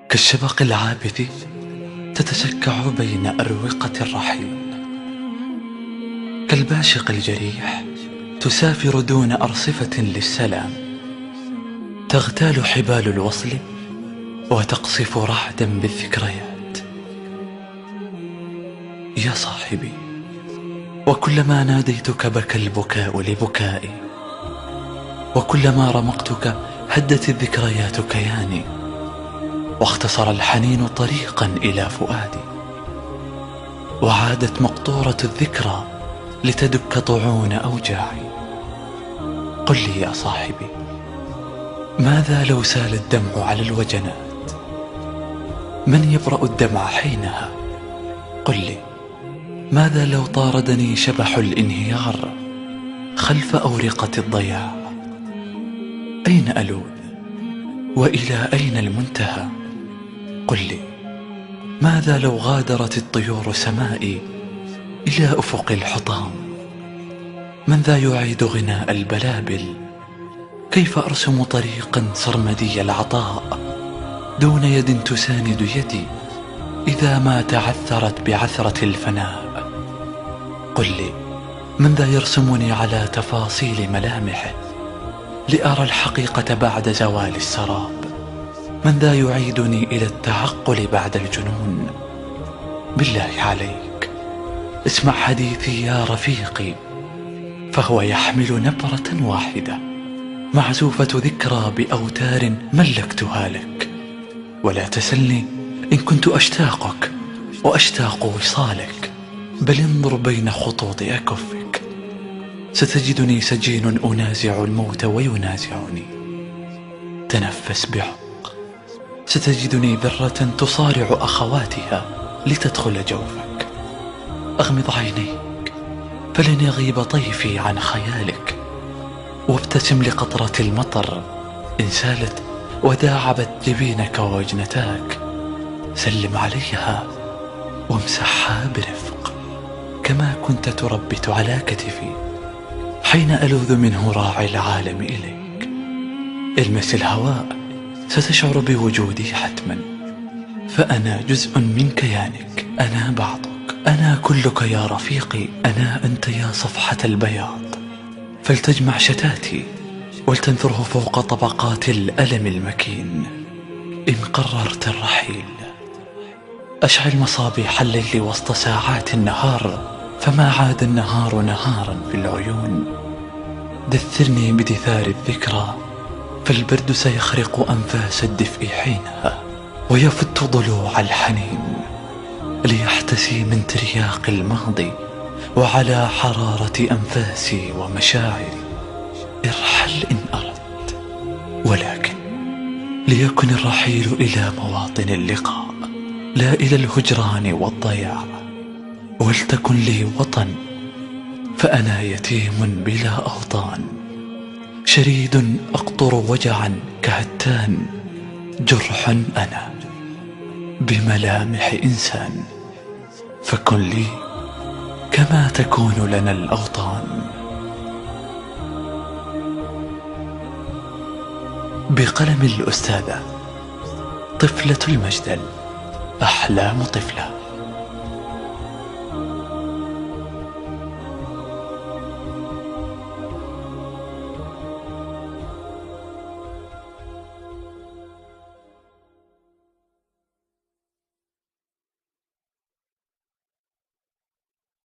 كالشبق العابث تتشكع بين أروقة الرحيل، كالباشق الجريح تسافر دون أرصفة للسلام، تغتال حبال الوصل وتقصف رعدا بالذكريات. يا صاحبي، وكلما ناديتك بكى البكاء لبكائي، وكلما رمقتك هدت الذكريات كياني، واختصر الحنين طريقا إلى فؤادي، وعادت مقطورة الذكرى لتدك طعون أوجاعي. قل لي يا صاحبي، ماذا لو سال الدمع على الوجنات؟ من يبرأ الدمع حينها؟ قل لي، ماذا لو طاردني شبح الانهيار خلف أورقة الضياع؟ أين ألوذ؟ وإلى أين المنتهى؟ قل لي، ماذا لو غادرت الطيور سمائي إلى أفق الحطام؟ من ذا يعيد غناء البلابل؟ كيف أرسم طريقا سرمدي العطاء دون يد تساند يدي إذا ما تعثرت بعثرة الفناء؟ قل لي، من ذا يرسمني على تفاصيل ملامحه لأرى الحقيقة بعد زوال السراب؟ من ذا يعيدني إلى التعقل بعد الجنون؟ بالله عليك، اسمع حديثي يا رفيقي، فهو يحمل نبرة واحدة معزوفة ذكرى بأوتار ملكتها لك. ولا تسلني إن كنت أشتاقك وأشتاق وصالك، بل انظر بين خطوط أكفك، ستجدني سجين أنازع الموت وينازعني. تنفس بعمق، ستجدني ذرة تصارع أخواتها لتدخل جوفك. أغمض عينيك فلن يغيب طيفي عن خيالك، وابتسم لقطرة المطر إن سالت وداعبت جبينك ووجنتاك. سلم عليها وامسحها برفق كما كنت تربت على كتفي حين ألوذ منه راعي العالم إليك. المس الهواء، ستشعر بوجودي حتما، فأنا جزء من كيانك، أنا بعضك، أنا كلك يا رفيقي، أنا أنت يا صفحة البياض. فلتجمع شتاتي ولتنثره فوق طبقات الألم المكين إن قررت الرحيل. أشعل مصابيح الليل وسط ساعات النهار، فما عاد النهار نهارا في العيون. دثرني بدثار الذكرى، فالبرد سيخرق أنفاس الدفء حينها، ويفت ضلوع الحنين ليحتسي من ترياق الماضي وعلى حرارة أنفاسي ومشاعري. ارحل إن أردت، ولكن ليكن الرحيل إلى مواطن اللقاء لا إلى الهجران والضياع. ولتكن لي وطن، فأنا يتيم بلا أوطان، شريد أقطر وجعا كهتان، جرح أنا بملامح إنسان. فكن لي كما تكون لنا الأوطان. بقلم الأستاذة طفلة المجدل، أحلام طفلة.